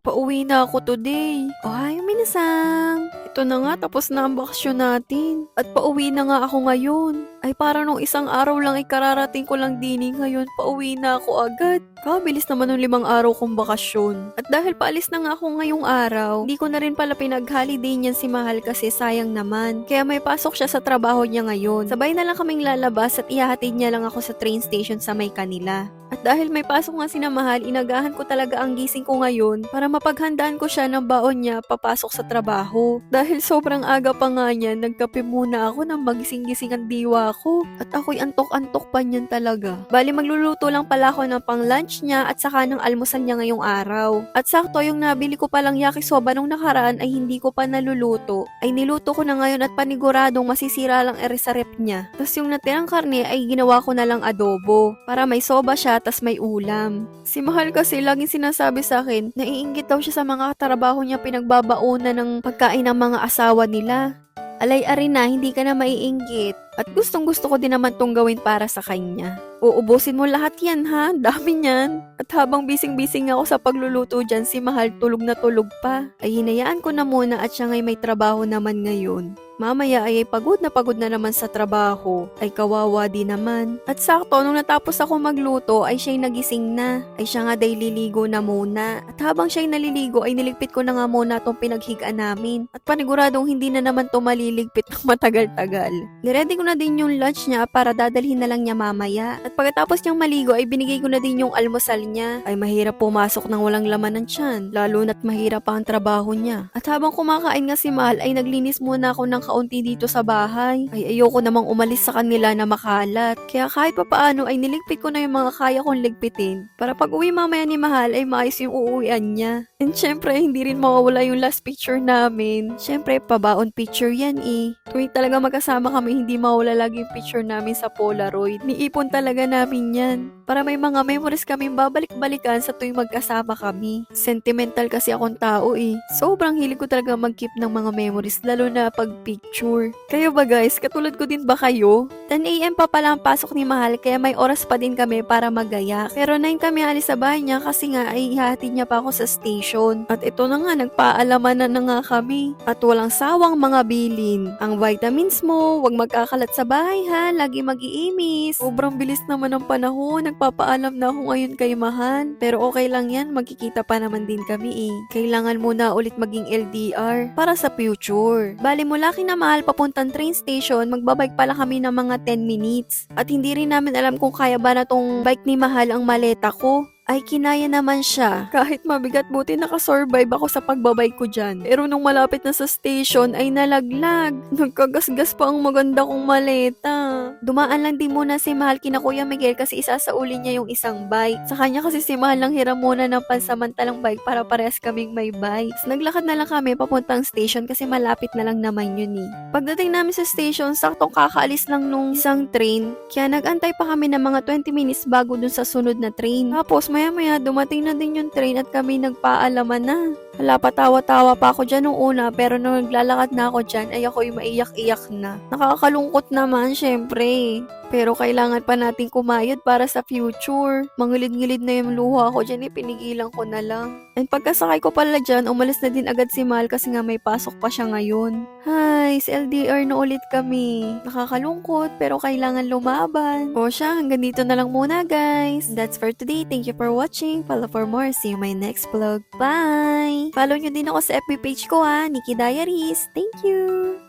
Pauwi na ako today. Ohayo minasang. Ito na nga, tapos na ang bakasyon natin. At pauwi na nga ako ngayon. Ay para nung isang araw lang ikararating ko lang dini ngayon, pauwi na ako agad. Kabilis naman ng 5 araw kong bakasyon. At dahil paalis na nga ako ngayong araw, hindi ko na rin pala pinag-holiday niyan si Mahal kasi sayang naman. Kaya may pasok siya sa trabaho niya ngayon. Sabay na lang kaming lalabas at ihahatid niya lang ako sa train station sa may kanila. At dahil may pasok nga si Mahal, inagahan ko talaga ang gising ko ngayon para mapaghandaan ko siya ng baon niya papasok sa trabaho. Dahil sobrang aga pa nga niya, nagkape muna ako nang magising-gising ang diwa ko. At ako'y antok-antok pa niyan talaga. Bali magluluto lang pala ako ng pang lunch niya at saka ng almusal niya ngayong araw. At sakto yung nabili ko palang yakisoba nung nakaraan ay hindi ko pa naluluto. Ay niluto ko na ngayon at paniguradong masisira lang sa rep niya. Tapos yung natirang karne ay ginawa ko na lang adobo para may soba siya tas may ulam. Si Mahal kasi laging sinasabi sa akin, naiinggit daw siya sa mga katrabaho niya pinagbabauna ng pagkain ng mga asawa nila. Alay-ari na, hindi ka na maiinggit. At gustong-gusto ko din naman tong gawin para sa kanya. Uubusin mo lahat yan ha, dami niyan. At habang bising-bising ako sa pagluluto dyan, si Mahal tulog na tulog pa. Ay hinayaan ko na muna at siya ngay may trabaho naman ngayon. Mamaya ay pagod na naman sa trabaho. Ay kawawa din naman. At sakto, nung natapos ako magluto, ay siya'y nagising na. Ay siya nga day liligo na muna. At habang siya'y naliligo, ay niligpit ko na nga muna tong pinaghigaan namin. At paniguradong hindi na naman to maliligpit ng matagal-tagal. Niready ko na din yung lunch niya para dadalhin na lang niya mamaya. At pagkatapos niyang maligo, ay binigay ko na din yung almusal niya. Ay mahirap pumasok ng walang laman ng tiyan. Lalo na't mahirap pa ang trabaho niya. At habang kumakain nga si Mahal, ay naglinis muna ako ng kaunti dito sa bahay. Ay ayoko namang umalis sa kanila na makalat. Kaya kahit papaano ay niligpit ko na yung mga kaya kong ligpitin. Para pag uwi mamaya ni Mahal ay maayos yung uuwian niya. And syempre hindi rin mawawala yung last picture namin. Syempre pabaon picture yan eh. Tuwing talaga magkasama kami hindi mawala lagi yung picture namin sa Polaroid. Niipon talaga namin yan. Para may mga memories kaming babalik-balikan sa tuwing magkasama kami. Sentimental kasi akong tao eh. Sobrang hilig ko talaga mag-keep ng mga memories lalo na pag picture. Kayo ba guys? Katulad ko din ba kayo? 10 AM pa pala ang pasok ni Mahal kaya may oras pa din kami para magayak. Pero 9 kami alis sa bahay niya kasi nga ay ihatid niya pa ako sa station. At ito na nga, nagpaalaman na nga kami. At walang sawang mga bilin. Ang vitamins mo, wag magkakalat sa bahay ha, lagi mag-iimis. Sobrang bilis naman ng panahon, nagpapaalam na ako ngayon kay Mahal. Pero okay lang yan, magkikita pa naman din kami eh. Kailangan muna ulit maging LDR para sa future. Bali mula kina Mahal papuntang train station, magbabike pala kami ng mga 10 minutes. At hindi rin namin alam kung kaya ba na tong bike ni Mahal ang maleta ko. Ay kinaya naman siya. Kahit mabigat buti nakasurvive ako sa pagbabay ko dyan. Pero nung malapit na sa station ay nalaglag. Nagkagasgas pa ang maganda kong maleta. Dumaan lang din muna si Mahal kina Kuya Miguel kasi isasauli niya yung isang bike. Sa kanya kasi si Mahal lang hiram muna ng pansamantalang bike para parehas kaming may bike. So, naglakad na lang kami papuntang station kasi malapit na lang naman yun eh. Pagdating namin sa station, saktong kakaalis lang nung isang train. Kaya nagantay pa kami ng mga 20 minutes bago dun sa sunod na train. Tapos maya-maya dumating na din yung train at kami nagpaalaman na. Hala, patawa-tawa pa ako dyan nung una pero nung naglalakad na ako dyan ay ako'y maiyak-iyak na. Nakakalungkot naman syempre. Pero kailangan pa nating kumayod para sa future. Mangilid-ngilid na yung luha ko dyan, pinigilan ko na lang. And pagkasakay ko pala dyan, umalis na din agad si Mahal kasi nga may pasok pa siya ngayon. Hi, sa LDR na ulit kami. Nakakalungkot pero kailangan lumaban. O siya, hanggang dito na lang muna guys. That's for today. Thank you for watching. Follow for more. See you in my next vlog. Bye! Follow nyo din ako sa FB page ko ha, Nikki Diaries. Thank you!